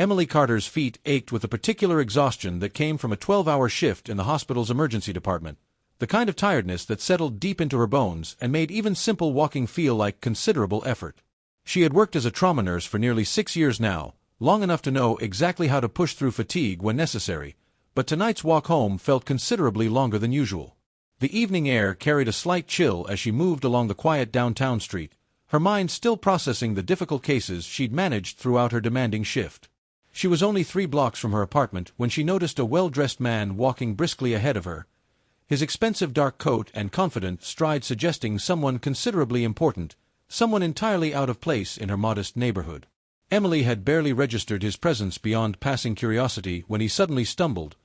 Emily Carter's feet ached with a particular exhaustion that came from a 12-hour shift in the hospital's emergency department, the kind of tiredness that settled deep into her bones and made even simple walking feel like considerable effort. She had worked as a trauma nurse for nearly 6 years now, long enough to know exactly how to push through fatigue when necessary, but tonight's walk home felt considerably longer than usual. The evening air carried a slight chill as she moved along the quiet downtown street, her mind still processing the difficult cases she'd managed throughout her demanding shift. She was only 3 blocks from her apartment when she noticed a well-dressed man walking briskly ahead of her, his expensive dark coat and confident stride suggesting someone considerably important, someone entirely out of place in her modest neighborhood. Emily had barely registered his presence beyond passing curiosity when he suddenly stumbled,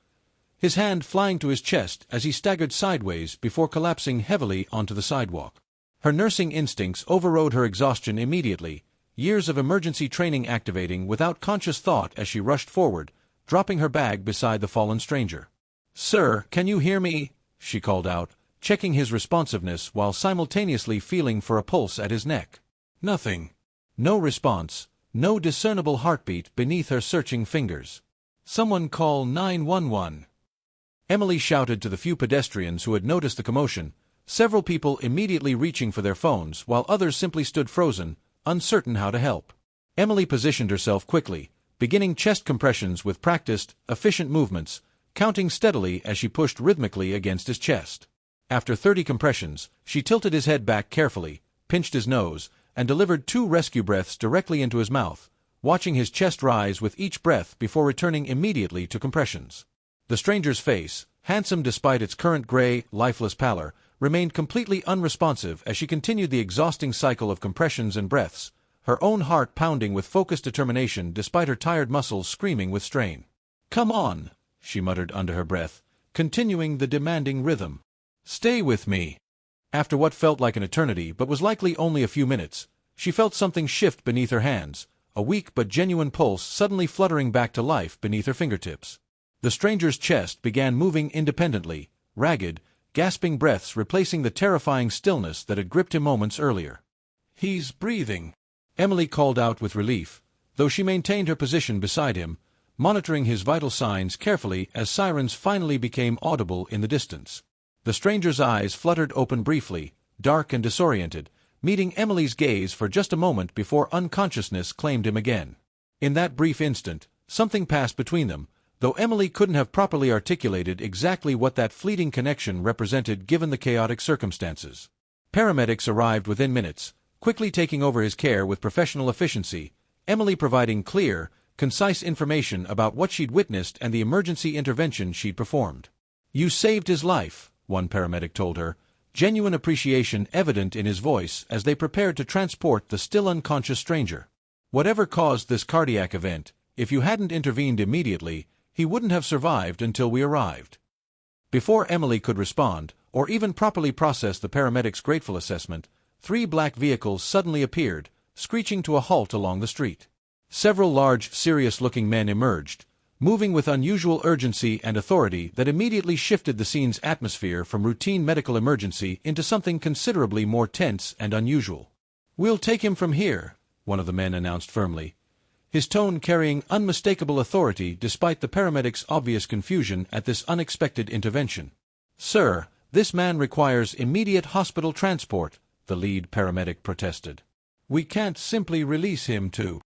his hand flying to his chest as he staggered sideways before collapsing heavily onto the sidewalk. Her nursing instincts overrode her exhaustion immediately, years of emergency training activating without conscious thought as she rushed forward, dropping her bag beside the fallen stranger. "Sir, can you hear me?" she called out, checking his responsiveness while simultaneously feeling for a pulse at his neck. Nothing. No response, no discernible heartbeat beneath her searching fingers. "Someone call 911. Emily shouted to the few pedestrians who had noticed the commotion, several people immediately reaching for their phones while others simply stood frozen, uncertain how to help. Emily positioned herself quickly, beginning chest compressions with practiced, efficient movements, counting steadily as she pushed rhythmically against his chest. After 30 compressions, she tilted his head back carefully, pinched his nose, and delivered 2 rescue breaths directly into his mouth, watching his chest rise with each breath before returning immediately to compressions. The stranger's face, handsome despite its current gray, lifeless pallor, remained completely unresponsive as she continued the exhausting cycle of compressions and breaths, her own heart pounding with focused determination despite her tired muscles screaming with strain. "Come on," she muttered under her breath, continuing the demanding rhythm. "Stay with me." After what felt like an eternity but was likely only a few minutes, she felt something shift beneath her hands, a weak but genuine pulse suddenly fluttering back to life beneath her fingertips. The stranger's chest began moving independently, ragged, gasping breaths replacing the terrifying stillness that had gripped him moments earlier. "He's breathing," Emily called out with relief, though she maintained her position beside him, monitoring his vital signs carefully as sirens finally became audible in the distance. The stranger's eyes fluttered open briefly, dark and disoriented, meeting Emily's gaze for just a moment before unconsciousness claimed him again. In that brief instant, something passed between them, though Emily couldn't have properly articulated exactly what that fleeting connection represented given the chaotic circumstances. Paramedics arrived within minutes, quickly taking over his care with professional efficiency, Emily providing clear, concise information about what she'd witnessed and the emergency intervention she'd performed. "You saved his life," one paramedic told her, genuine appreciation evident in his voice as they prepared to transport the still unconscious stranger. "Whatever caused this cardiac event, if you hadn't intervened immediately, he wouldn't have survived until we arrived." Before Emily could respond, or even properly process the paramedic's grateful assessment, 3 black vehicles suddenly appeared, screeching to a halt along the street. Several large, serious-looking men emerged, moving with unusual urgency and authority that immediately shifted the scene's atmosphere from routine medical emergency into something considerably more tense and unusual. "We'll take him from here," one of the men announced firmly, his tone carrying unmistakable authority despite the paramedic's obvious confusion at this unexpected intervention. "Sir, this man requires immediate hospital transport," the lead paramedic protested. "We can't simply release him to—"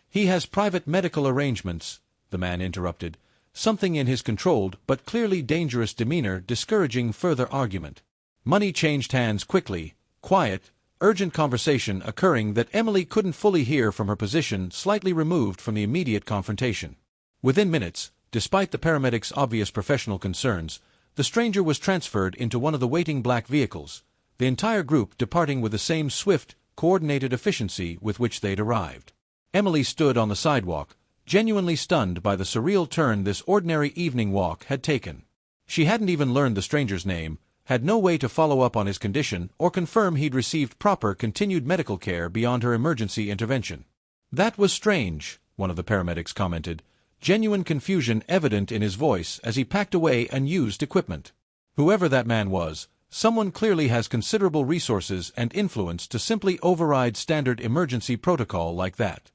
"He has private medical arrangements," the man interrupted, something in his controlled but clearly dangerous demeanor discouraging further argument. Money changed hands quickly, quiet, urgent conversation occurring that Emily couldn't fully hear from her position slightly removed from the immediate confrontation. Within minutes, despite the paramedic's obvious professional concerns, the stranger was transferred into one of the waiting black vehicles, the entire group departing with the same swift, coordinated efficiency with which they'd arrived. Emily stood on the sidewalk, genuinely stunned by the surreal turn this ordinary evening walk had taken. She hadn't even learned the stranger's name, had no way to follow up on his condition or confirm he'd received proper continued medical care beyond her emergency intervention. "That was strange," one of the paramedics commented, genuine confusion evident in his voice as he packed away unused equipment. "Whoever that man was, someone clearly has considerable resources and influence to simply override standard emergency protocol like that."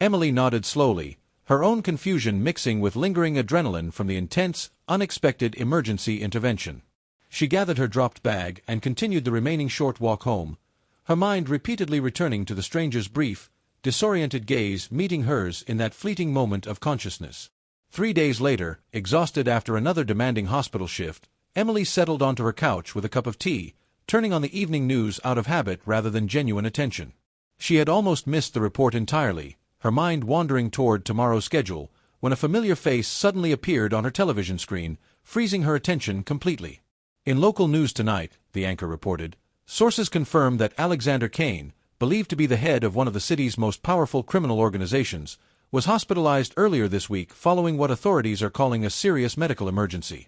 Emily nodded slowly, her own confusion mixing with lingering adrenaline from the intense, unexpected emergency intervention. She gathered her dropped bag and continued the remaining short walk home, her mind repeatedly returning to the stranger's brief, disoriented gaze meeting hers in that fleeting moment of consciousness. 3 days later, exhausted after another demanding hospital shift, Emily settled onto her couch with a cup of tea, turning on the evening news out of habit rather than genuine attention. She had almost missed the report entirely, her mind wandering toward tomorrow's schedule, when a familiar face suddenly appeared on her television screen, freezing her attention completely. In local news tonight, the anchor reported, sources confirmed that Alexander Kane, believed to be the head of one of the city's most powerful criminal organizations, was hospitalized earlier this week following what authorities are calling a serious medical emergency.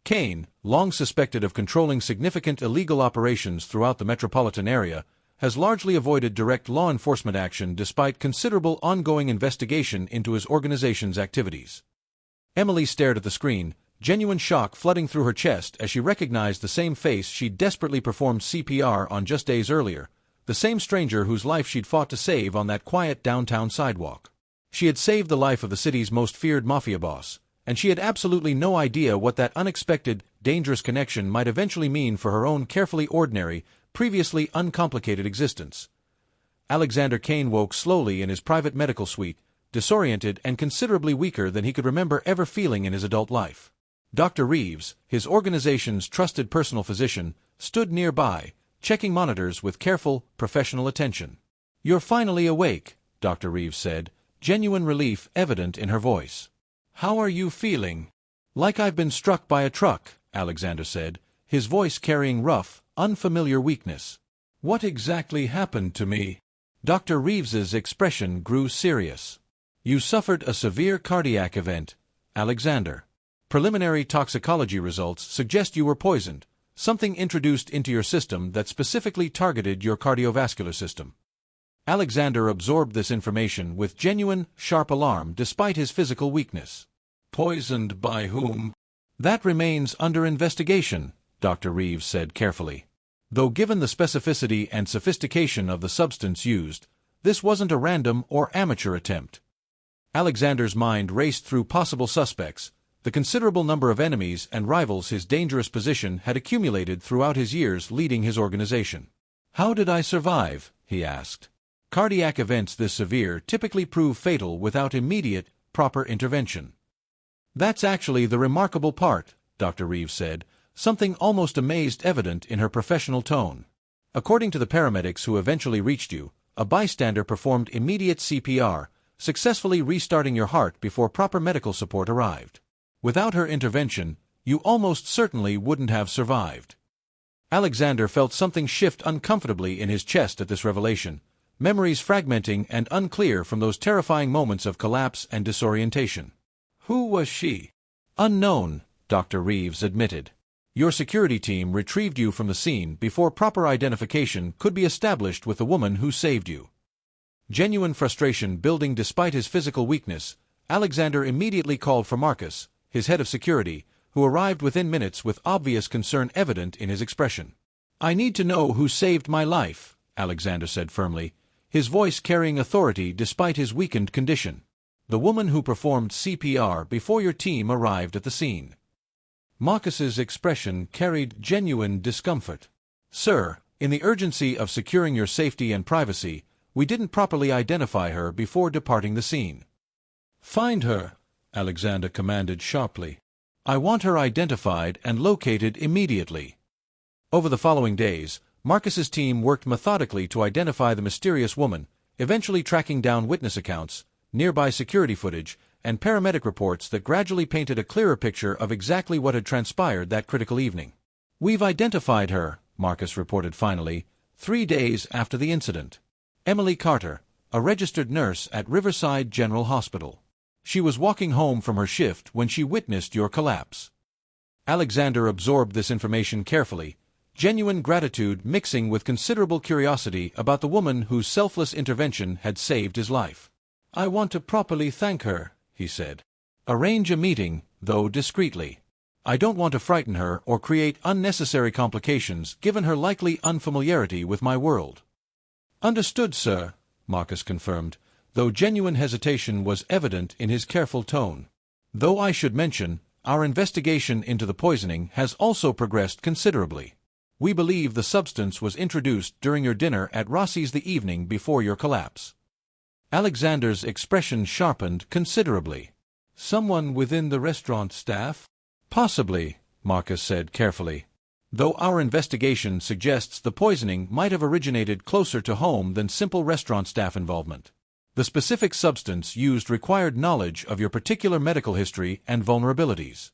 Kane, long suspected of controlling significant illegal operations throughout the metropolitan area, has largely avoided direct law enforcement action despite considerable ongoing investigation into his organization's activities. Emily stared at the screen, genuine shock flooding through her chest as she recognized the same face she'd desperately performed CPR on just days earlier, the same stranger whose life she'd fought to save on that quiet downtown sidewalk. She had saved the life of the city's most feared mafia boss, and she had absolutely no idea what that unexpected, dangerous connection might eventually mean for her own carefully ordinary, previously uncomplicated existence. Alexander Kane woke slowly in his private medical suite, disoriented and considerably weaker than he could remember ever feeling in his adult life. Dr. Reeves, his organization's trusted personal physician, stood nearby, checking monitors with careful, professional attention. "You're finally awake," Dr. Reeves said, genuine relief evident in her voice. "How are you feeling?" "Like I've been struck by a truck," Alexander said, his voice carrying rough, unfamiliar weakness. "What exactly happened to me?" Dr. Reeves's expression grew serious. "You suffered a severe cardiac event, Alexander. Preliminary toxicology results suggest you were poisoned, something introduced into your system that specifically targeted your cardiovascular system." Alexander absorbed this information with genuine, sharp alarm despite his physical weakness. "Poisoned by whom?" "That remains under investigation," Dr. Reeves said carefully. Though given the specificity and sophistication of the substance used, this wasn't a random or amateur attempt. Alexander's mind raced through possible suspects, the considerable number of enemies and rivals his dangerous position had accumulated throughout his years leading his organization. "How did I survive?" he asked. Cardiac events this severe typically prove fatal without immediate, proper intervention. "That's actually the remarkable part," Dr. Reeves said, something almost amazed evident in her professional tone. "According to the paramedics who eventually reached you, a bystander performed immediate CPR, successfully restarting your heart before proper medical support arrived. Without her intervention, you almost certainly wouldn't have survived." Alexander felt something shift uncomfortably in his chest at this revelation, memories fragmenting and unclear from those terrifying moments of collapse and disorientation. "Who was she?" "Unknown," Dr. Reeves admitted. "Your security team retrieved you from the scene before proper identification could be established with the woman who saved you." Genuine frustration building despite his physical weakness, Alexander immediately called for Marcus, his head of security, who arrived within minutes with obvious concern evident in his expression. "I need to know who saved my life," Alexander said firmly, his voice carrying authority despite his weakened condition. "The woman who performed CPR before your team arrived at the scene." Marcus's expression carried genuine discomfort. "Sir, in the urgency of securing your safety and privacy, we didn't properly identify her before departing the scene." "Find her," Alexander commanded sharply. "I want her identified and located immediately." Over the following days, Marcus's team worked methodically to identify the mysterious woman, eventually tracking down witness accounts, nearby security footage, and paramedic reports that gradually painted a clearer picture of exactly what had transpired that critical evening. "We've identified her," Marcus reported finally, 3 days after the incident. "Emily Carter, a registered nurse at Riverside General Hospital. She was walking home from her shift when she witnessed your collapse." Alexander absorbed this information carefully, genuine gratitude mixing with considerable curiosity about the woman whose selfless intervention had saved his life. "I want to properly thank her," he said. "Arrange a meeting, though discreetly. I don't want to frighten her or create unnecessary complications given her likely unfamiliarity with my world." "Understood, sir," Marcus confirmed, though genuine hesitation was evident in his careful tone. "Though I should mention, our investigation into the poisoning has also progressed considerably. We believe the substance was introduced during your dinner at Rossi's the evening before your collapse." Alexander's expression sharpened considerably. "Someone within the restaurant staff?" "Possibly," Marcus said carefully. "Though our investigation suggests the poisoning might have originated closer to home than simple restaurant staff involvement. The specific substance used required knowledge of your particular medical history and vulnerabilities."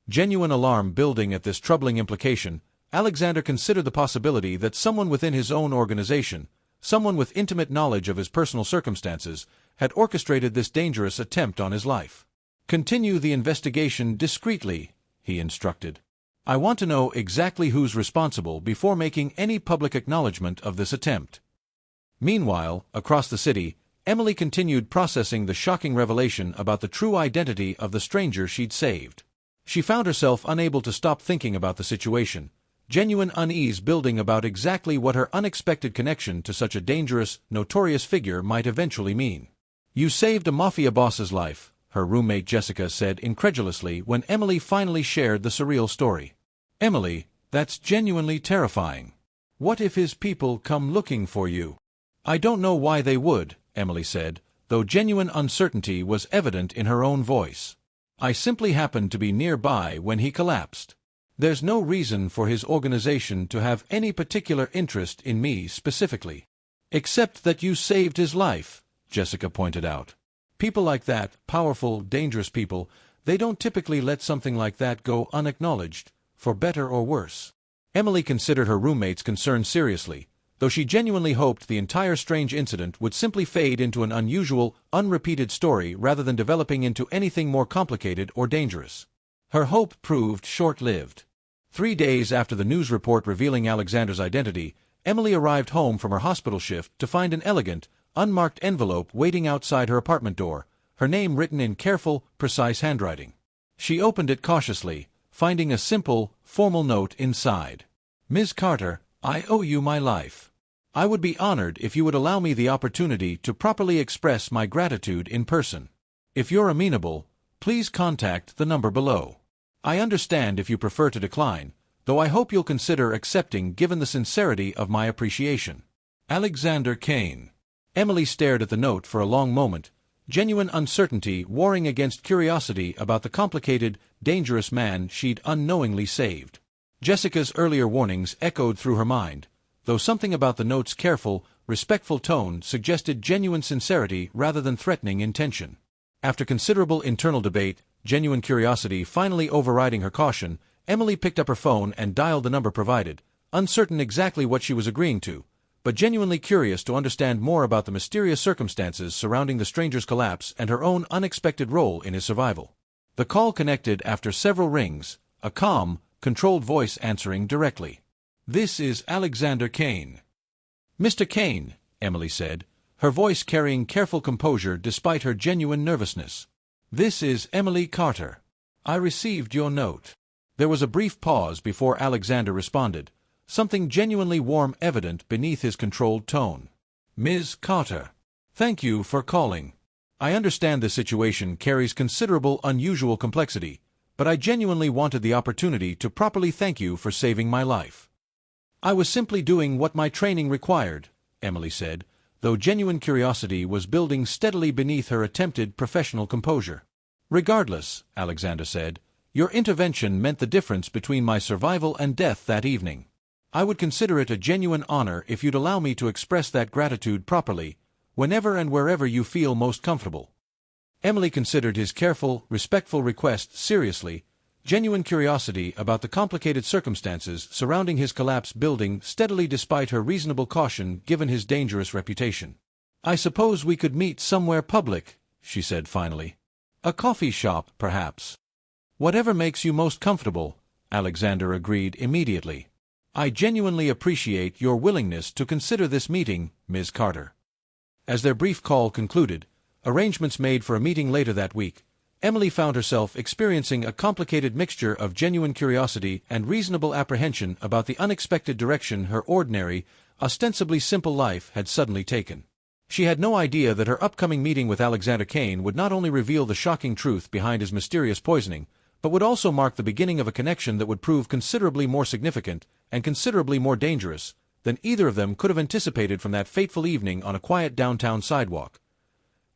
Genuine alarm building at this troubling implication, Alexander considered the possibility that someone within his own organization, someone with intimate knowledge of his personal circumstances, had orchestrated this dangerous attempt on his life. "Continue the investigation discreetly," he instructed. "I want to know exactly who's responsible before making any public acknowledgement of this attempt." Meanwhile, across the city, Emily continued processing the shocking revelation about the true identity of the stranger she'd saved. She found herself unable to stop thinking about the situation, genuine unease building about exactly what her unexpected connection to such a dangerous, notorious figure might eventually mean. "You saved a mafia boss's life," her roommate Jessica said incredulously when Emily finally shared the surreal story. "Emily, that's genuinely terrifying. What if his people come looking for you?" "I don't know why they would," Emily said, though genuine uncertainty was evident in her own voice. "I simply happened to be nearby when he collapsed. There's no reason for his organization to have any particular interest in me specifically." "Except that you saved his life," Jessica pointed out. "People like that, powerful, dangerous people, they don't typically let something like that go unacknowledged, for better or worse." Emily considered her roommate's concern seriously, though she genuinely hoped the entire strange incident would simply fade into an unusual, unrepeated story rather than developing into anything more complicated or dangerous. Her hope proved short-lived. 3 days after the news report revealing Alexander's identity, Emily arrived home from her hospital shift to find an elegant, unmarked envelope waiting outside her apartment door, her name written in careful, precise handwriting. She opened it cautiously, finding a simple, formal note inside. "Ms. Carter, I owe you my life. I would be honored if you would allow me the opportunity to properly express my gratitude in person. If you're amenable, please contact the number below. I understand if you prefer to decline, though I hope you'll consider accepting given the sincerity of my appreciation. Alexander Kane." Emily stared at the note for a long moment, genuine uncertainty warring against curiosity about the complicated, dangerous man she'd unknowingly saved. Jessica's earlier warnings echoed through her mind, though something about the note's careful, respectful tone suggested genuine sincerity rather than threatening intention. After considerable internal debate, genuine curiosity finally overriding her caution, Emily picked up her phone and dialed the number provided, uncertain exactly what she was agreeing to, but genuinely curious to understand more about the mysterious circumstances surrounding the stranger's collapse and her own unexpected role in his survival. The call connected after several rings, a calm, controlled voice answering directly. "This is Alexander Kane." "Mr. Kane," Emily said, her voice carrying careful composure despite her genuine nervousness. "This is Emily Carter. I received your note." There was a brief pause before Alexander responded, something genuinely warm evident beneath his controlled tone. "Ms. Carter, thank you for calling. I understand this situation carries considerable unusual complexity, but I genuinely wanted the opportunity to properly thank you for saving my life." "I was simply doing what my training required," Emily said, though genuine curiosity was building steadily beneath her attempted professional composure. "Regardless," Alexander said, "your intervention meant the difference between my survival and death that evening. I would consider it a genuine honor if you'd allow me to express that gratitude properly, whenever and wherever you feel most comfortable." Emily considered his careful, respectful request seriously, genuine curiosity about the complicated circumstances surrounding his collapse building steadily despite her reasonable caution given his dangerous reputation. "I suppose we could meet somewhere public," she said finally. "A coffee shop, perhaps." "Whatever makes you most comfortable," Alexander agreed immediately. "I genuinely appreciate your willingness to consider this meeting, Ms. Carter." As their brief call concluded, arrangements made for a meeting later that week, Emily found herself experiencing a complicated mixture of genuine curiosity and reasonable apprehension about the unexpected direction her ordinary, ostensibly simple life had suddenly taken. She had no idea that her upcoming meeting with Alexander Kane would not only reveal the shocking truth behind his mysterious poisoning, but would also mark the beginning of a connection that would prove considerably more significant and considerably more dangerous than either of them could have anticipated from that fateful evening on a quiet downtown sidewalk.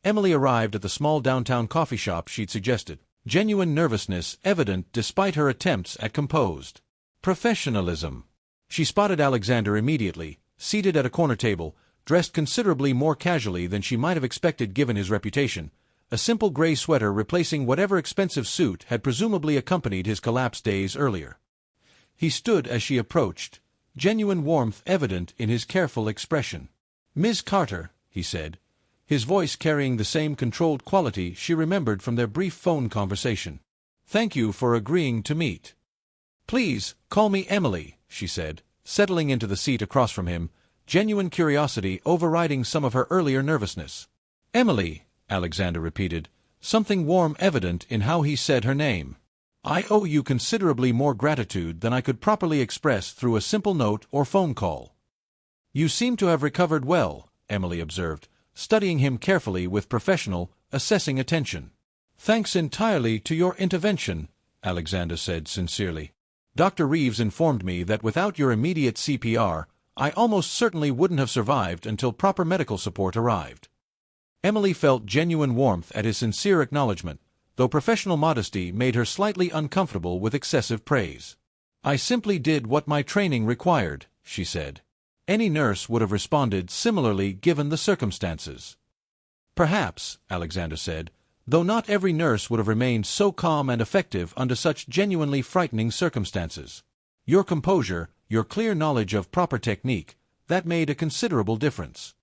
Emily arrived at the small downtown coffee shop she'd suggested, genuine nervousness evident despite her attempts at composed professionalism. She spotted Alexander immediately, seated at a corner table, dressed considerably more casually than she might have expected given his reputation, a simple gray sweater replacing whatever expensive suit had presumably accompanied his collapse days earlier. He stood as she approached, genuine warmth evident in his careful expression. "Ms. Carter," he said, his voice carrying the same controlled quality she remembered from their brief phone conversation. "Thank you for agreeing to meet." "Please, call me Emily," she said, settling into the seat across from him, genuine curiosity overriding some of her earlier nervousness. "Emily," Alexander repeated, something warm evident in how he said her name. "I owe you considerably more gratitude than I could properly express through a simple note or phone call." "You seem to have recovered well," Emily observed, studying him carefully with professional, assessing attention. "Thanks entirely to your intervention," Alexander said sincerely. "Dr. Reeves informed me that without your immediate CPR, I almost certainly wouldn't have survived until proper medical support arrived." Emily felt genuine warmth at his sincere acknowledgement, though professional modesty made her slightly uncomfortable with excessive praise. "I simply did what my training required," she said. Any nurse would have responded similarly given the circumstances. "Perhaps," Alexander said, "though not every nurse would have remained so calm and effective under such genuinely frightening circumstances. Your composure, your clear knowledge of proper technique, that made a considerable difference."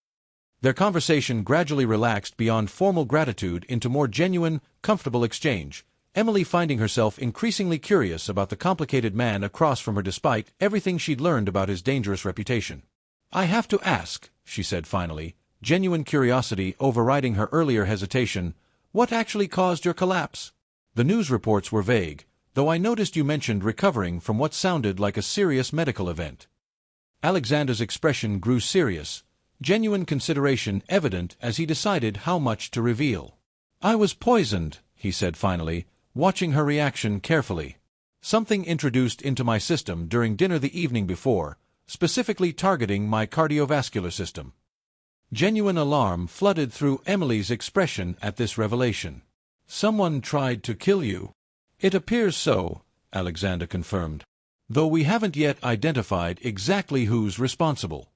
Their conversation gradually relaxed beyond formal gratitude into more genuine, comfortable exchange, Emily finding herself increasingly curious about the complicated man across from her despite everything she'd learned about his dangerous reputation. "I have to ask," she said finally, genuine curiosity overriding her earlier hesitation, "what actually caused your collapse? The news reports were vague, though I noticed you mentioned recovering from what sounded like a serious medical event." Alexander's expression grew serious, genuine consideration evident as he decided how much to reveal. "I was poisoned," he said finally, watching her reaction carefully. "Something introduced into my system during dinner the evening before, specifically targeting my cardiovascular system." Genuine alarm flooded through Emily's expression at this revelation. "Someone tried to kill you?" "It appears so," Alexander confirmed, "though we haven't yet identified exactly who's responsible."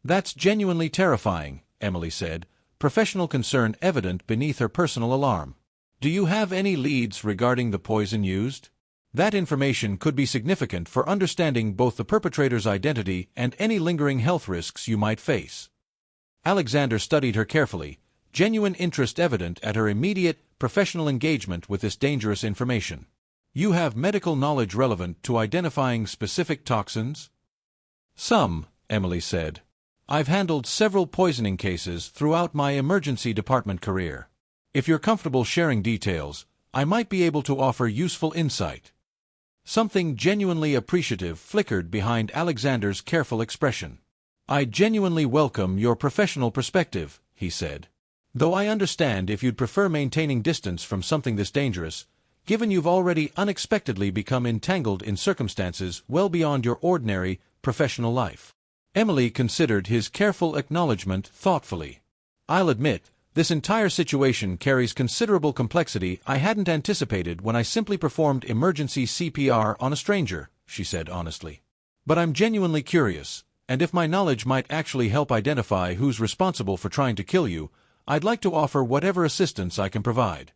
"That's genuinely terrifying," Emily said, professional concern evident beneath her personal alarm. "Do you have any leads regarding the poison used? That information could be significant for understanding both the perpetrator's identity and any lingering health risks you might face." Alexander studied her carefully, genuine interest evident at her immediate, professional engagement with this dangerous information. "You have medical knowledge relevant to identifying specific toxins?" "Some," Emily said. "I've handled several poisoning cases throughout my emergency department career. If you're comfortable sharing details, I might be able to offer useful insight." Something genuinely appreciative flickered behind Alexander's careful expression. "I genuinely welcome your professional perspective," he said. "Though I understand if you'd prefer maintaining distance from something this dangerous, given you've already unexpectedly become entangled in circumstances well beyond your ordinary, professional life." Emily considered his careful acknowledgement thoughtfully. "I'll admit, this entire situation carries considerable complexity I hadn't anticipated when I simply performed emergency CPR on a stranger," she said honestly. "But I'm genuinely curious, and if my knowledge might actually help identify who's responsible for trying to kill you, I'd like to offer whatever assistance I can provide."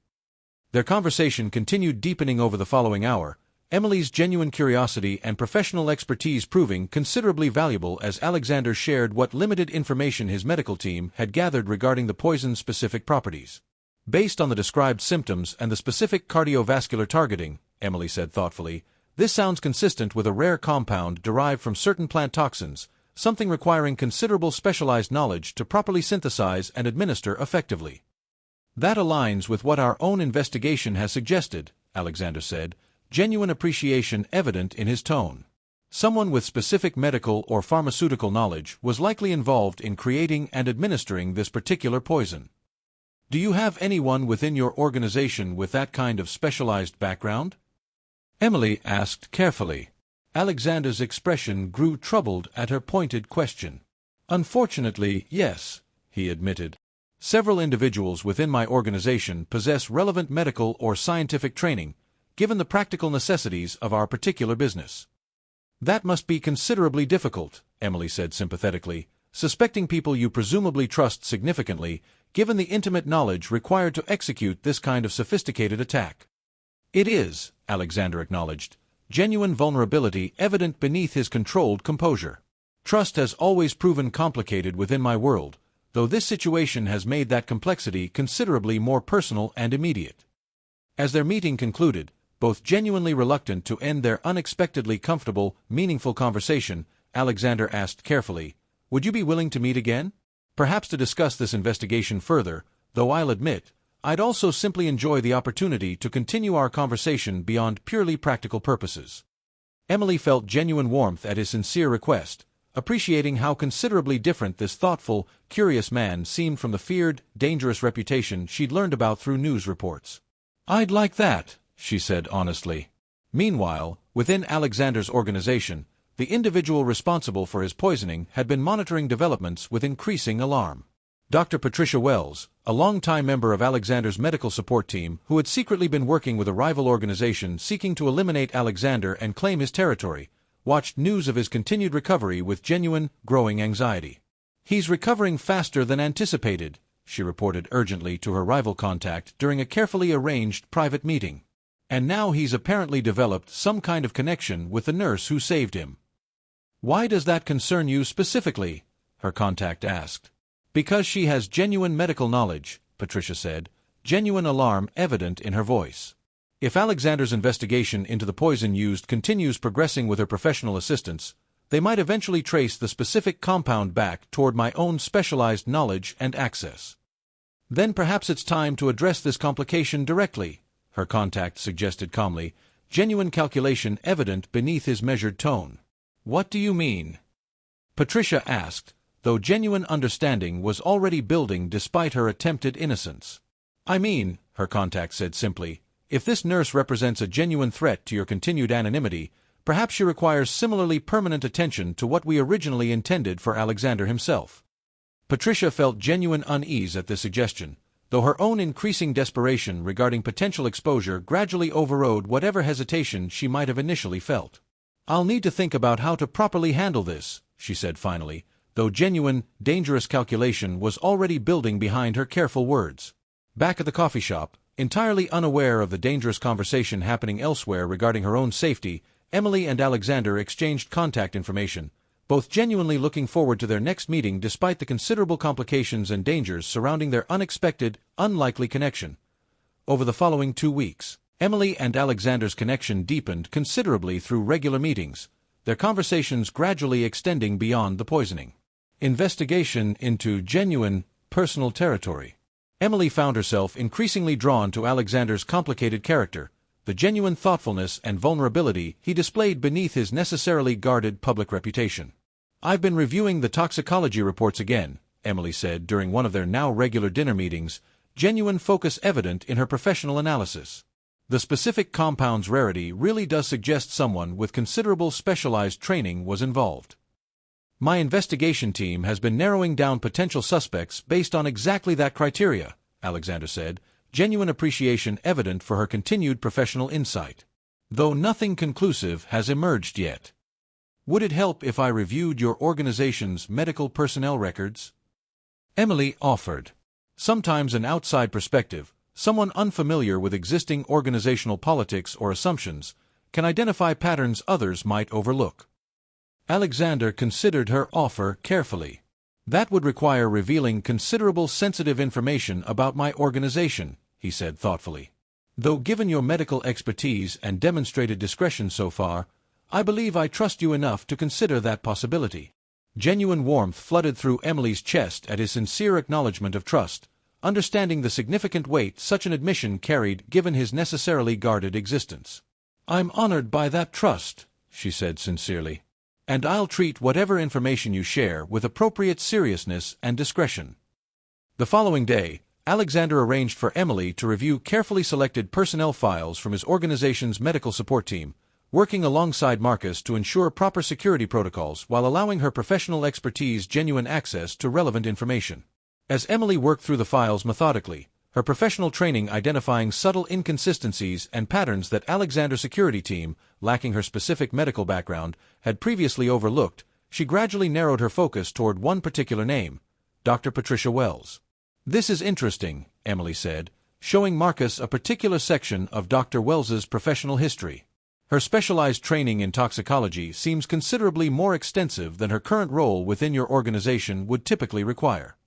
Their conversation continued deepening over the following hour, Emily's genuine curiosity and professional expertise proving considerably valuable as Alexander shared what limited information his medical team had gathered regarding the poison's specific properties. "Based on the described symptoms and the specific cardiovascular targeting," Emily said thoughtfully, "this sounds consistent with a rare compound derived from certain plant toxins, something requiring considerable specialized knowledge to properly synthesize and administer effectively." "That aligns with what our own investigation has suggested," Alexander said, genuine appreciation evident in his tone. Someone with specific medical or pharmaceutical knowledge was likely involved in creating and administering this particular poison. Do you have anyone within your organization with that kind of specialized background? Emily asked carefully. Alexander's expression grew troubled at her pointed question. Unfortunately, yes, he admitted. Several individuals within my organization possess relevant medical or scientific training, given the practical necessities of our particular business. That must be considerably difficult, Emily said sympathetically, suspecting people you presumably trust significantly, given the intimate knowledge required to execute this kind of sophisticated attack. It is, Alexander acknowledged, genuine vulnerability evident beneath his controlled composure. Trust has always proven complicated within my world, though this situation has made that complexity considerably more personal and immediate. As their meeting concluded, both genuinely reluctant to end their unexpectedly comfortable, meaningful conversation, Alexander asked carefully, "Would you be willing to meet again? Perhaps to discuss this investigation further, though I'll admit, I'd also simply enjoy the opportunity to continue our conversation beyond purely practical purposes." Emily felt genuine warmth at his sincere request, appreciating how considerably different this thoughtful, curious man seemed from the feared, dangerous reputation she'd learned about through news reports. "I'd like that," she said honestly. Meanwhile, within Alexander's organization, the individual responsible for his poisoning had been monitoring developments with increasing alarm. Dr. Patricia Wells, a longtime member of Alexander's medical support team who had secretly been working with a rival organization seeking to eliminate Alexander and claim his territory, watched news of his continued recovery with genuine, growing anxiety. "He's recovering faster than anticipated," she reported urgently to her rival contact during a carefully arranged private meeting. "And now he's apparently developed some kind of connection with the nurse who saved him." "Why does that concern you specifically?" her contact asked. "Because she has genuine medical knowledge," Patricia said, genuine alarm evident in her voice. "If Alexander's investigation into the poison used continues progressing with her professional assistance, they might eventually trace the specific compound back toward my own specialized knowledge and access. Then perhaps it's time to address this complication directly," her contact suggested calmly, genuine calculation evident beneath his measured tone. "What do you mean?" Patricia asked, though genuine understanding was already building despite her attempted innocence. "I mean," her contact said simply, "if this nurse represents a genuine threat to your continued anonymity, perhaps she requires similarly permanent attention to what we originally intended for Alexander himself." Patricia felt genuine unease at this suggestion, though her own increasing desperation regarding potential exposure gradually overrode whatever hesitation she might have initially felt. "I'll need to think about how to properly handle this," she said finally, though genuine, dangerous calculation was already building behind her careful words. Back at the coffee shop, entirely unaware of the dangerous conversation happening elsewhere regarding her own safety, Emily and Alexander exchanged contact information, both genuinely looking forward to their next meeting despite the considerable complications and dangers surrounding their unexpected, unlikely connection. Over the following 2 weeks, Emily and Alexander's connection deepened considerably through regular meetings, their conversations gradually extending beyond the poisoning. Investigation into genuine, personal territory. Emily found herself increasingly drawn to Alexander's complicated character, the genuine thoughtfulness and vulnerability he displayed beneath his necessarily guarded public reputation. "I've been reviewing the toxicology reports again," Emily said during one of their now regular dinner meetings, genuine focus evident in her professional analysis. "The specific compound's rarity really does suggest someone with considerable specialized training was involved. My investigation team has been narrowing down potential suspects based on exactly that criteria," Alexander said, genuine appreciation evident for her continued professional insight. "Though nothing conclusive has emerged yet. Would it help if I reviewed your organization's medical personnel records?" Emily offered. Sometimes an outside perspective, someone unfamiliar with existing organizational politics or assumptions, can identify patterns others might overlook. Alexander considered her offer carefully. "That would require revealing considerable sensitive information about my organization," he said thoughtfully. "Though given your medical expertise and demonstrated discretion so far, I believe I trust you enough to consider that possibility." Genuine warmth flooded through Emily's chest at his sincere acknowledgement of trust, understanding the significant weight such an admission carried given his necessarily guarded existence. "I'm honored by that trust," she said sincerely. "And I'll treat whatever information you share with appropriate seriousness and discretion." The following day, Alexander arranged for Emily to review carefully selected personnel files from his organization's medical support team, working alongside Marcus to ensure proper security protocols while allowing her professional expertise genuine access to relevant information. As Emily worked through the files methodically, her professional training identifying subtle inconsistencies and patterns that Alexander's security team, lacking her specific medical background, had previously overlooked, she gradually narrowed her focus toward one particular name, Dr. Patricia Wells. "This is interesting," Emily said, showing Marcus a particular section of Dr. Wells's professional history. "Her specialized training in toxicology seems considerably more extensive than her current role within your organization would typically require."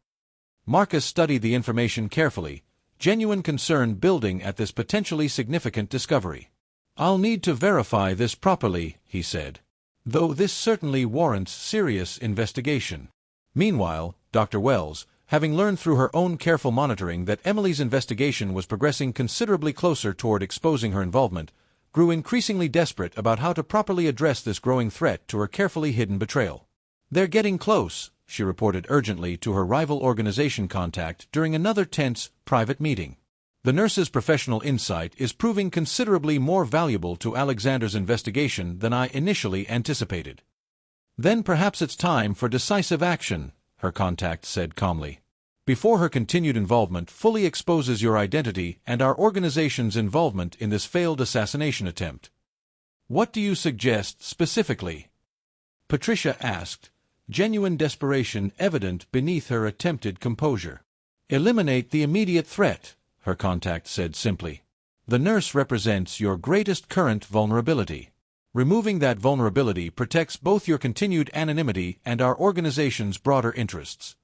Marcus studied the information carefully, genuine concern building at this potentially significant discovery. "I'll need to verify this properly," he said, "though this certainly warrants serious investigation." Meanwhile, Dr. Wells, having learned through her own careful monitoring that Emily's investigation was progressing considerably closer toward exposing her involvement, grew increasingly desperate about how to properly address this growing threat to her carefully hidden betrayal. "They're getting close," she reported urgently to her rival organization contact during another tense, private meeting. "The nurse's professional insight is proving considerably more valuable to Alexander's investigation than I initially anticipated." "Then perhaps it's time for decisive action," her contact said calmly. "Before her continued involvement fully exposes your identity and our organization's involvement in this failed assassination attempt." "What do you suggest specifically?" Patricia asked, genuine desperation evident beneath her attempted composure. "Eliminate the immediate threat," her contact said simply. "The nurse represents your greatest current vulnerability. Removing that vulnerability protects both your continued anonymity and our organization's broader interests."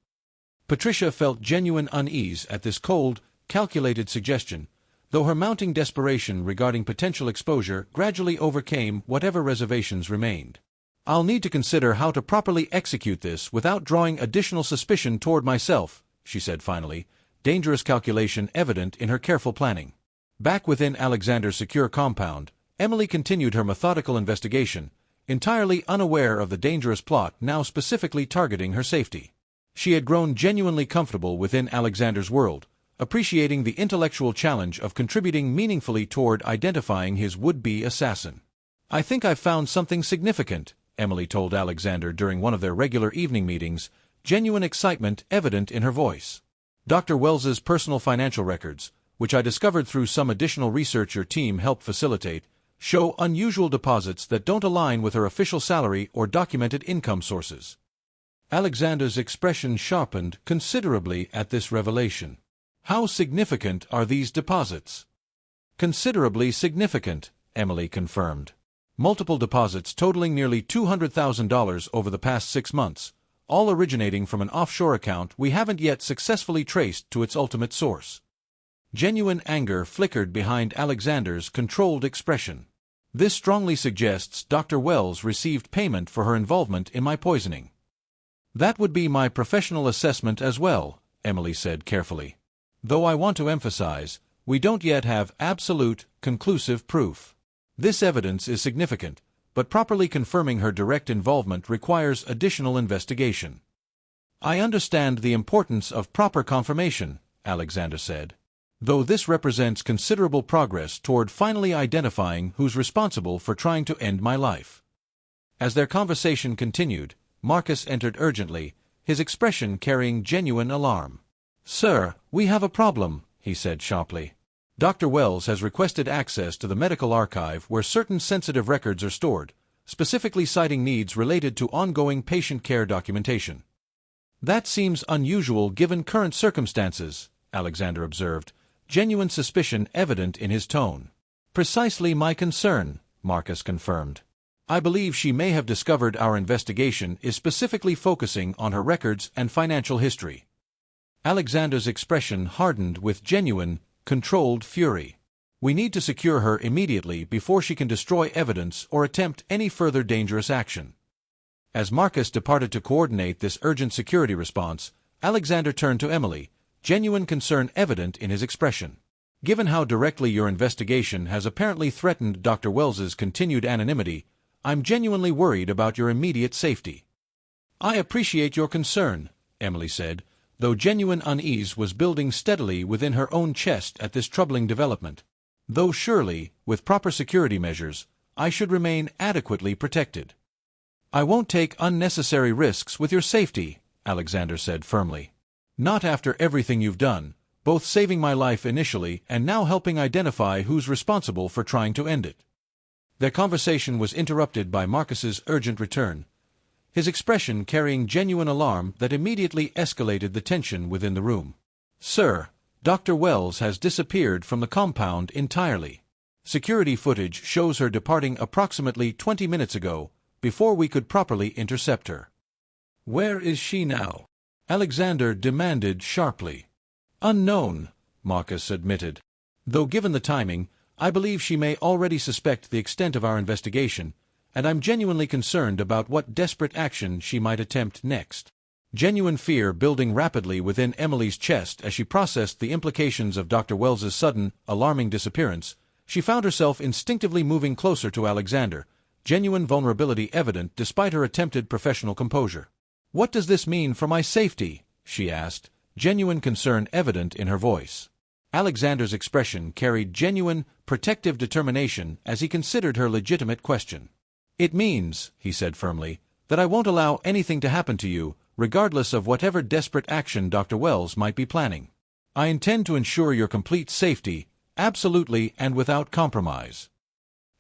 Patricia felt genuine unease at this cold, calculated suggestion, though her mounting desperation regarding potential exposure gradually overcame whatever reservations remained. "I'll need to consider how to properly execute this without drawing additional suspicion toward myself," she said finally, dangerous calculation evident in her careful planning. Back within Alexander's secure compound, Emily continued her methodical investigation, entirely unaware of the dangerous plot now specifically targeting her safety. She had grown genuinely comfortable within Alexander's world, appreciating the intellectual challenge of contributing meaningfully toward identifying his would-be assassin. "I think I've found something significant," Emily told Alexander during one of their regular evening meetings, genuine excitement evident in her voice. "Dr. Wells's personal financial records, which I discovered through some additional research your team helped facilitate, show unusual deposits that don't align with her official salary or documented income sources." Alexander's expression sharpened considerably at this revelation. "How significant are these deposits?" "Considerably significant," Emily confirmed. "Multiple deposits totaling nearly $200,000 over the past 6 months, all originating from an offshore account we haven't yet successfully traced to its ultimate source." Genuine anger flickered behind Alexander's controlled expression. "This strongly suggests Dr. Wells received payment for her involvement in my poisoning." "That would be my professional assessment as well," Emily said carefully. "Though I want to emphasize, we don't yet have absolute, conclusive proof. This evidence is significant, but properly confirming her direct involvement requires additional investigation." "I understand the importance of proper confirmation," Alexander said, "though this represents considerable progress toward finally identifying who's responsible for trying to end my life." As their conversation continued, Marcus entered urgently, his expression carrying genuine alarm. "Sir, we have a problem," he said sharply. "Dr. Wells has requested access to the medical archive where certain sensitive records are stored, specifically citing needs related to ongoing patient care documentation." "That seems unusual given current circumstances," Alexander observed, genuine suspicion evident in his tone. "Precisely my concern," Marcus confirmed. "I believe she may have discovered our investigation is specifically focusing on her records and financial history." Alexander's expression hardened with genuine, controlled fury. "We need to secure her immediately before she can destroy evidence or attempt any further dangerous action." As Marcus departed to coordinate this urgent security response, Alexander turned to Emily, genuine concern evident in his expression. "Given how directly your investigation has apparently threatened Dr. Wells's continued anonymity, I'm genuinely worried about your immediate safety." "I appreciate your concern," Emily said, though genuine unease was building steadily within her own chest at this troubling development. "Though surely, with proper security measures, I should remain adequately protected." "I won't take unnecessary risks with your safety," Alexander said firmly. "Not after everything you've done, both saving my life initially and now helping identify who's responsible for trying to end it." Their conversation was interrupted by Marcus's urgent return, his expression carrying genuine alarm that immediately escalated the tension within the room. "Sir, Dr. Wells has disappeared from the compound entirely. Security footage shows her departing approximately 20 minutes ago, before we could properly intercept her." "Where is she now?" Alexander demanded sharply. "Unknown," Marcus admitted. "Though given the timing, I believe she may already suspect the extent of our investigation, and I'm genuinely concerned about what desperate action she might attempt next." Genuine fear building rapidly within Emily's chest as she processed the implications of Dr. Wells's sudden, alarming disappearance, she found herself instinctively moving closer to Alexander, genuine vulnerability evident despite her attempted professional composure. "What does this mean for my safety?" she asked, genuine concern evident in her voice. Alexander's expression carried genuine, protective determination as he considered her legitimate question. "It means," he said firmly, "that I won't allow anything to happen to you, regardless of whatever desperate action Dr. Wells might be planning. I intend to ensure your complete safety, absolutely and without compromise."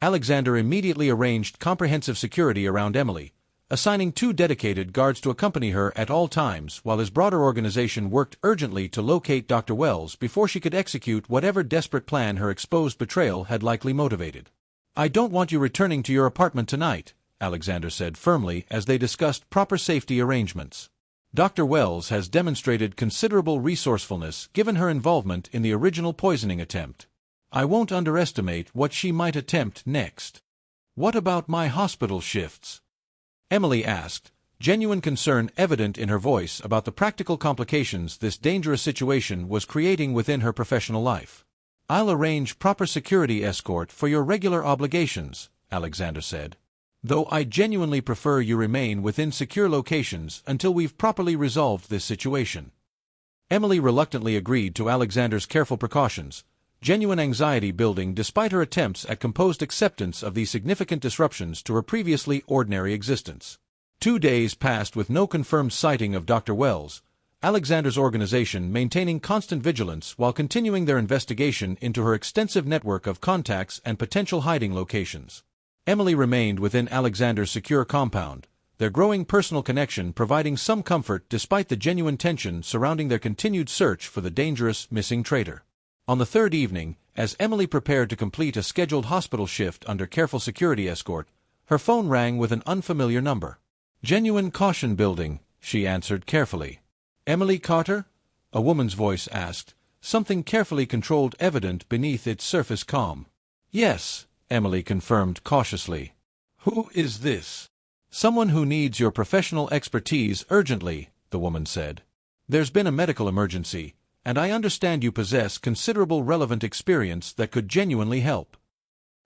Alexander immediately arranged comprehensive security around Emily, assigning 2 dedicated guards to accompany her at all times while his broader organization worked urgently to locate Dr. Wells before she could execute whatever desperate plan her exposed betrayal had likely motivated. "I don't want you returning to your apartment tonight," Alexander said firmly as they discussed proper safety arrangements. "Dr. Wells has demonstrated considerable resourcefulness given her involvement in the original poisoning attempt. I won't underestimate what she might attempt next." "What about my hospital shifts?" Emily asked, genuine concern evident in her voice about the practical complications this dangerous situation was creating within her professional life. "I'll arrange proper security escort for your regular obligations," Alexander said. "Though I genuinely prefer you remain within secure locations until we've properly resolved this situation." Emily reluctantly agreed to Alexander's careful precautions, genuine anxiety building despite her attempts at composed acceptance of these significant disruptions to her previously ordinary existence. 2 days passed with no confirmed sighting of Dr. Wells, Alexander's organization maintaining constant vigilance while continuing their investigation into her extensive network of contacts and potential hiding locations. Emily remained within Alexander's secure compound, their growing personal connection providing some comfort despite the genuine tension surrounding their continued search for the dangerous missing traitor. On the 3rd evening, as Emily prepared to complete a scheduled hospital shift under careful security escort, her phone rang with an unfamiliar number. "Genuine caution building," she answered carefully. "Emily Carter?" a woman's voice asked, something carefully controlled evident beneath its surface calm. "Yes," Emily confirmed cautiously. "Who is this?" "Someone who needs your professional expertise urgently," the woman said. "There's been a medical emergency, and I understand you possess considerable relevant experience that could genuinely help."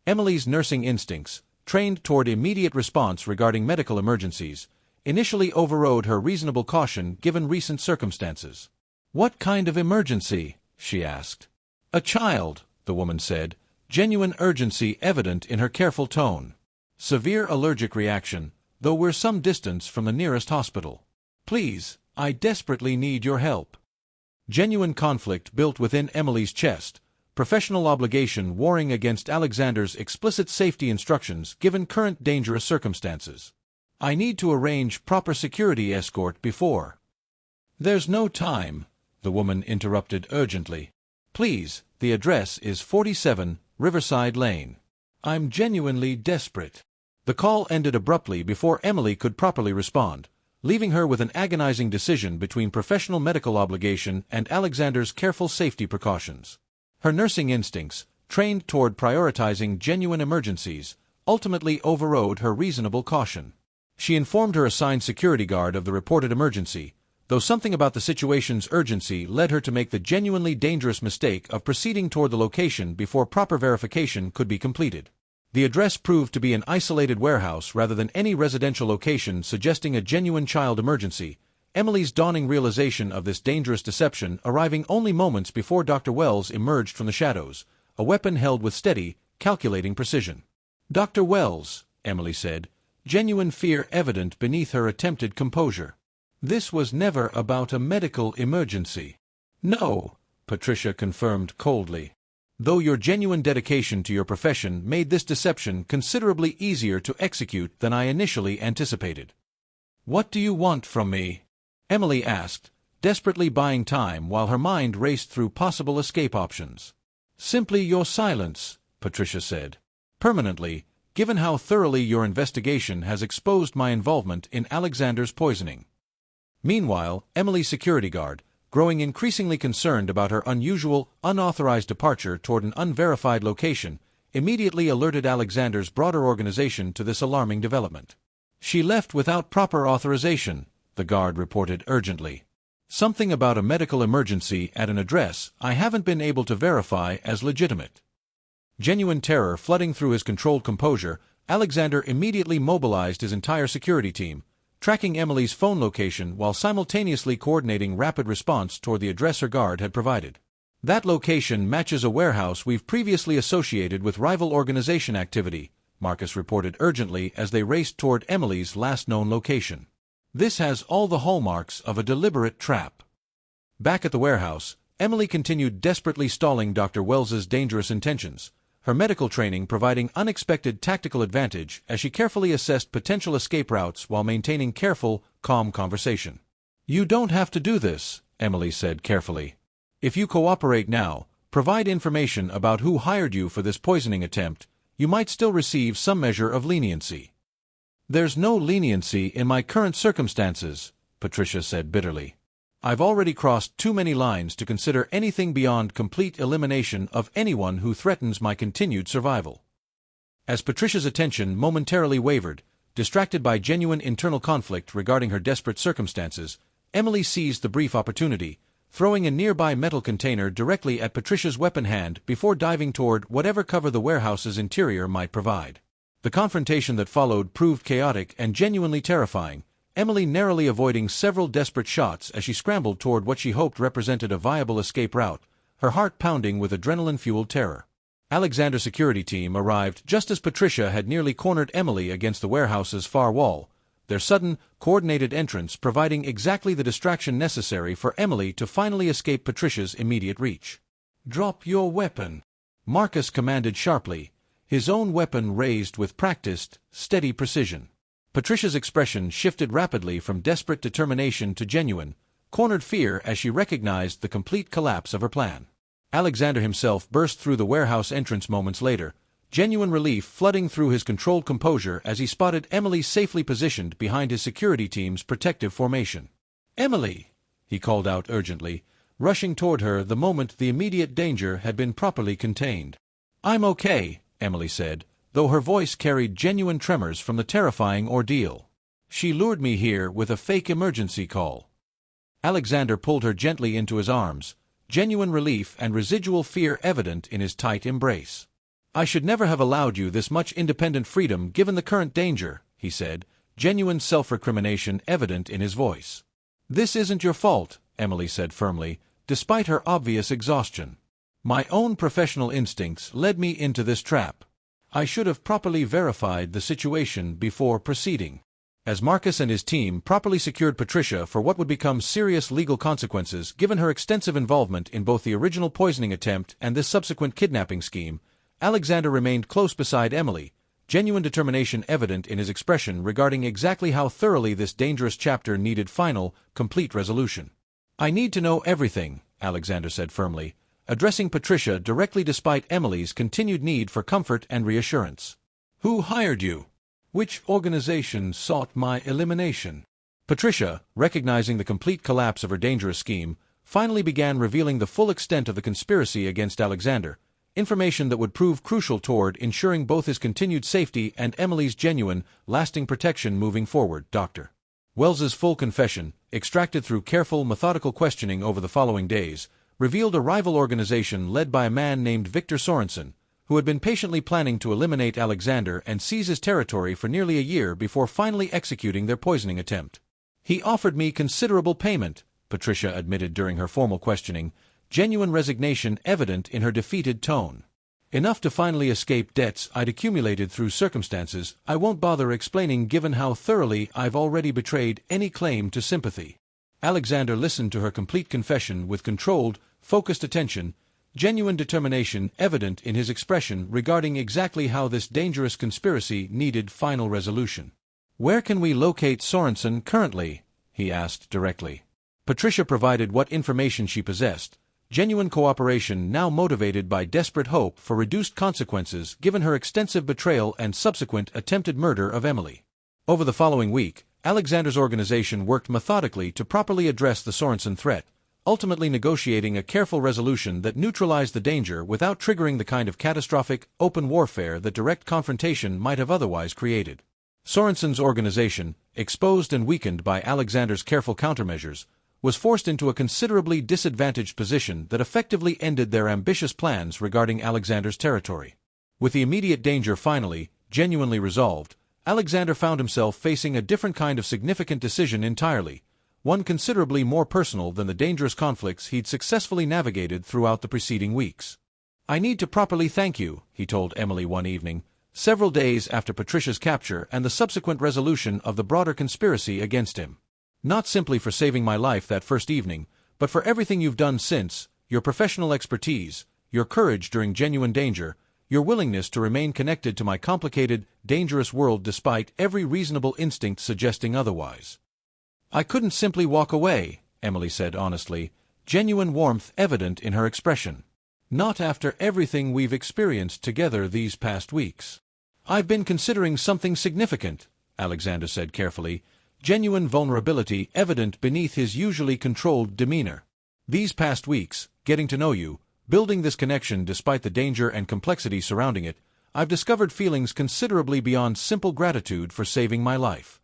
Emily's nursing instincts, trained toward immediate response regarding medical emergencies, initially overrode her reasonable caution given recent circumstances. "What kind of emergency?" she asked. "A child," the woman said, genuine urgency evident in her careful tone. "Severe allergic reaction, though we're some distance from the nearest hospital. Please, I desperately need your help." Genuine conflict built within Emily's chest, professional obligation warring against Alexander's explicit safety instructions given current dangerous circumstances. "I need to arrange proper security escort before." "There's no time," the woman interrupted urgently. "Please, the address is 47 Riverside Lane. I'm genuinely desperate." The call ended abruptly before Emily could properly respond, leaving her with an agonizing decision between professional medical obligation and Alexander's careful safety precautions. Her nursing instincts, trained toward prioritizing genuine emergencies, ultimately overrode her reasonable caution. She informed her assigned security guard of the reported emergency, though something about the situation's urgency led her to make the genuinely dangerous mistake of proceeding toward the location before proper verification could be completed. The address proved to be an isolated warehouse rather than any residential location, suggesting a genuine child emergency, Emily's dawning realization of this dangerous deception arriving only moments before Dr. Wells emerged from the shadows, a weapon held with steady, calculating precision. "Dr. Wells," Emily said, genuine fear evident beneath her attempted composure. "This was never about a medical emergency." "No," Patricia confirmed coldly. "Though your genuine dedication to your profession made this deception considerably easier to execute than I initially anticipated." "What do you want from me?" Emily asked, desperately buying time while her mind raced through possible escape options. "Simply your silence," Patricia said. "Permanently, given how thoroughly your investigation has exposed my involvement in Alexander's poisoning." Meanwhile, Emily's security guard, growing increasingly concerned about her unusual, unauthorized departure toward an unverified location, immediately alerted Alexander's broader organization to this alarming development. "She left without proper authorization," the guard reported urgently. "Something about a medical emergency at an address I haven't been able to verify as legitimate." Genuine terror flooding through his controlled composure, Alexander immediately mobilized his entire security team, tracking Emily's phone location while simultaneously coordinating rapid response toward the address her guard had provided. "That location matches a warehouse we've previously associated with rival organization activity," Marcus reported urgently as they raced toward Emily's last known location. "This has all the hallmarks of a deliberate trap." Back at the warehouse, Emily continued desperately stalling Dr. Wells's dangerous intentions, her medical training providing unexpected tactical advantage as she carefully assessed potential escape routes while maintaining careful, calm conversation. "You don't have to do this," Emily said carefully. "If you cooperate now, provide information about who hired you for this poisoning attempt, you might still receive some measure of leniency." "There's no leniency in my current circumstances," Patricia said bitterly. "I've already crossed too many lines to consider anything beyond complete elimination of anyone who threatens my continued survival." As Patricia's attention momentarily wavered, distracted by genuine internal conflict regarding her desperate circumstances, Emily seized the brief opportunity, throwing a nearby metal container directly at Patricia's weapon hand before diving toward whatever cover the warehouse's interior might provide. The confrontation that followed proved chaotic and genuinely terrifying, Emily narrowly avoiding several desperate shots as she scrambled toward what she hoped represented a viable escape route, her heart pounding with adrenaline-fueled terror. Alexander's security team arrived just as Patricia had nearly cornered Emily against the warehouse's far wall, their sudden, coordinated entrance providing exactly the distraction necessary for Emily to finally escape Patricia's immediate reach. "Drop your weapon," Marcus commanded sharply, his own weapon raised with practiced, steady precision. Patricia's expression shifted rapidly from desperate determination to genuine, cornered fear as she recognized the complete collapse of her plan. Alexander himself burst through the warehouse entrance moments later, genuine relief flooding through his controlled composure as he spotted Emily safely positioned behind his security team's protective formation. "Emily!" he called out urgently, rushing toward her the moment the immediate danger had been properly contained. "I'm okay," Emily said, though her voice carried genuine tremors from the terrifying ordeal. "She lured me here with a fake emergency call." Alexander pulled her gently into his arms, genuine relief and residual fear evident in his tight embrace. "I should never have allowed you this much independent freedom given the current danger," he said, genuine self-recrimination evident in his voice. "This isn't your fault," Emily said firmly, despite her obvious exhaustion. "My own professional instincts led me into this trap. I should have properly verified the situation before proceeding." As Marcus and his team properly secured Patricia for what would become serious legal consequences given her extensive involvement in both the original poisoning attempt and this subsequent kidnapping scheme, Alexander remained close beside Emily, genuine determination evident in his expression regarding exactly how thoroughly this dangerous chapter needed final, complete resolution. "I need to know everything," Alexander said firmly, addressing Patricia directly despite Emily's continued need for comfort and reassurance. "Who hired you? Which organization sought my elimination?" Patricia, recognizing the complete collapse of her dangerous scheme, finally began revealing the full extent of the conspiracy against Alexander, information that would prove crucial toward ensuring both his continued safety and Emily's genuine, lasting protection moving forward. Dr. Wells's full confession, extracted through careful, methodical questioning over the following days, revealed a rival organization led by a man named Victor Sorensen, who had been patiently planning to eliminate Alexander and seize his territory for nearly a year before finally executing their poisoning attempt. "He offered me considerable payment," Patricia admitted during her formal questioning, genuine resignation evident in her defeated tone. "Enough to finally escape debts I'd accumulated through circumstances I won't bother explaining given how thoroughly I've already betrayed any claim to sympathy." Alexander listened to her complete confession with controlled, focused attention, genuine determination evident in his expression regarding exactly how this dangerous conspiracy needed final resolution. "Where can we locate Sorensen currently?" he asked directly. Patricia provided what information she possessed, genuine cooperation now motivated by desperate hope for reduced consequences given her extensive betrayal and subsequent attempted murder of Emily. Over the following week, Alexander's organization worked methodically to properly address the Sorensen threat, ultimately negotiating a careful resolution that neutralized the danger without triggering the kind of catastrophic, open warfare that direct confrontation might have otherwise created. Sorensen's organization, exposed and weakened by Alexander's careful countermeasures, was forced into a considerably disadvantaged position that effectively ended their ambitious plans regarding Alexander's territory. With the immediate danger finally, genuinely resolved, Alexander found himself facing a different kind of significant decision entirely, one considerably more personal than the dangerous conflicts he'd successfully navigated throughout the preceding weeks. "I need to properly thank you," he told Emily one evening, several days after Patricia's capture and the subsequent resolution of the broader conspiracy against him. "Not simply for saving my life that first evening, but for everything you've done since, your professional expertise, your courage during genuine danger, your willingness to remain connected to my complicated, dangerous world despite every reasonable instinct suggesting otherwise." "I couldn't simply walk away," Emily said honestly, genuine warmth evident in her expression. "Not after everything we've experienced together these past weeks." "I've been considering something significant," Alexander said carefully, genuine vulnerability evident beneath his usually controlled demeanor. "These past weeks, getting to know you, building this connection despite the danger and complexity surrounding it, I've discovered feelings considerably beyond simple gratitude for saving my life."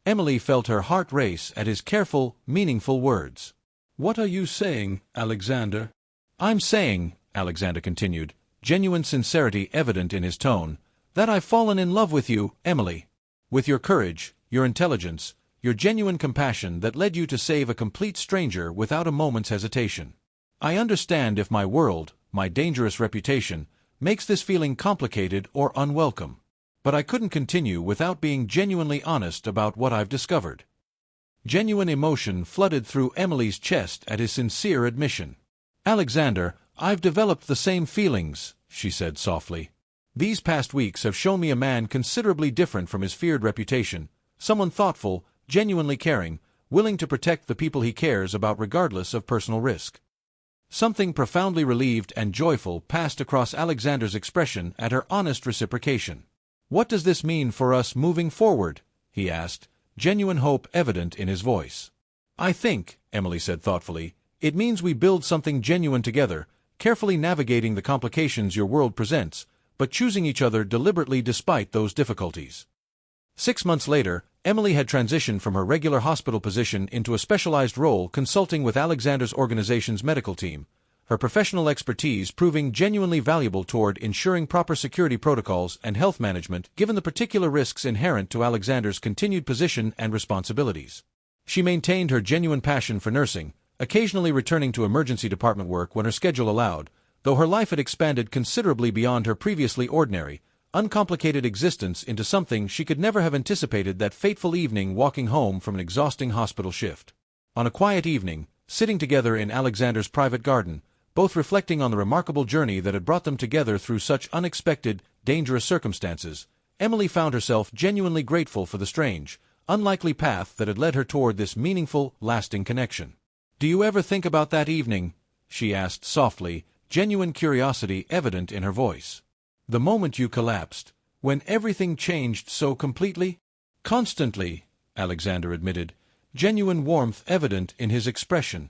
Emily felt her heart race at his careful, meaningful words. "What are you saying, Alexander?" "I'm saying," Alexander continued, genuine sincerity evident in his tone, "that I've fallen in love with you, Emily. With your courage, your intelligence, your genuine compassion that led you to save a complete stranger without a moment's hesitation. I understand if my world, my dangerous reputation, makes this feeling complicated or unwelcome. But I couldn't continue without being genuinely honest about what I've discovered." Genuine emotion flooded through Emily's chest at his sincere admission. "Alexander, I've developed the same feelings," she said softly. "These past weeks have shown me a man considerably different from his feared reputation, someone thoughtful, genuinely caring, willing to protect the people he cares about regardless of personal risk." Something profoundly relieved and joyful passed across Alexander's expression at her honest reciprocation. "What does this mean for us moving forward?" he asked, genuine hope evident in his voice. "I think," Emily said thoughtfully, "it means we build something genuine together, carefully navigating the complications your world presents, but choosing each other deliberately despite those difficulties." 6 months later, Emily had transitioned from her regular hospital position into a specialized role consulting with Alexander's organization's medical team, her professional expertise proving genuinely valuable toward ensuring proper security protocols and health management given the particular risks inherent to Alexander's continued position and responsibilities. She maintained her genuine passion for nursing, occasionally returning to emergency department work when her schedule allowed, though her life had expanded considerably beyond her previously ordinary, uncomplicated existence into something she could never have anticipated that fateful evening walking home from an exhausting hospital shift. On a quiet evening, sitting together in Alexander's private garden, both reflecting on the remarkable journey that had brought them together through such unexpected, dangerous circumstances, Emily found herself genuinely grateful for the strange, unlikely path that had led her toward this meaningful, lasting connection. "Do you ever think about that evening?" she asked softly, genuine curiosity evident in her voice. "The moment you collapsed, when everything changed so completely?" "Constantly," Alexander admitted, genuine warmth evident in his expression.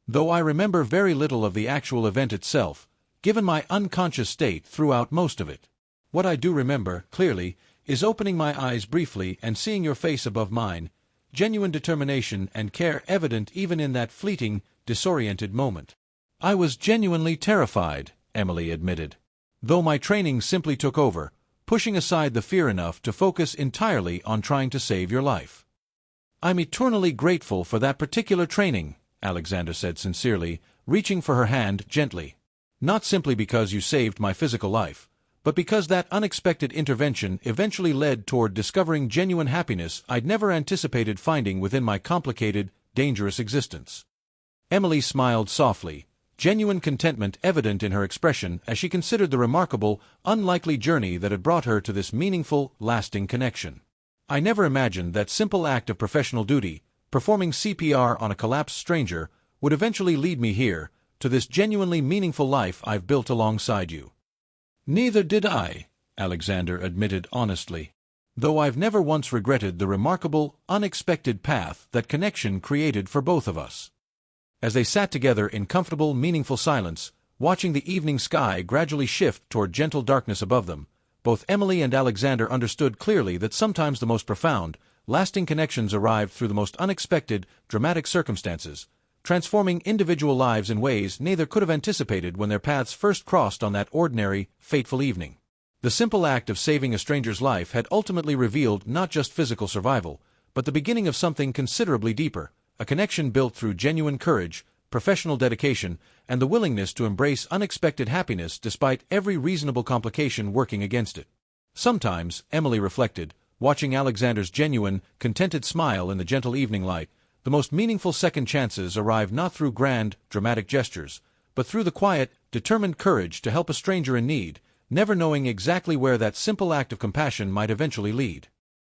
"Though I remember very little of the actual event itself, given my unconscious state throughout most of it. What I do remember, clearly, is opening my eyes briefly and seeing your face above mine, genuine determination and care evident even in that fleeting, disoriented moment." "I was genuinely terrified," Emily admitted. though my training simply took over, pushing aside the fear enough to focus entirely on trying to save your life. I'm eternally grateful for that particular training, Alexander said sincerely, reaching for her hand gently. Not simply because you saved my physical life, but because that unexpected intervention eventually led toward discovering genuine happiness I'd never anticipated finding within my complicated, dangerous existence. Emily smiled softly, genuine contentment evident in her expression as she considered the remarkable, unlikely journey that had brought her to this meaningful, lasting connection. I never imagined that simple act of professional duty, performing CPR on a collapsed stranger, would eventually lead me here, to this genuinely meaningful life I've built alongside you. Neither did I, Alexander admitted honestly. Though I've never once regretted the remarkable, unexpected path that connection created for both of us. As they sat together in comfortable, meaningful silence, watching the evening sky gradually shift toward gentle darkness above them, both Emily and Alexander understood clearly that sometimes the most profound, lasting connections arrive through the most unexpected, dramatic circumstances, transforming individual lives in ways neither could have anticipated when their paths first crossed on that ordinary, fateful evening. The simple act of saving a stranger's life had ultimately revealed not just physical survival, but the beginning of something considerably deeper, a connection built through genuine courage, professional dedication, and the willingness to embrace unexpected happiness despite every reasonable complication working against it. Sometimes, Emily reflected, watching Alexander's genuine, contented smile in the gentle evening light, the most meaningful second chances arrive not through grand, dramatic gestures, but through the quiet, determined courage to help a stranger in need, never knowing exactly where that simple act of compassion might eventually lead.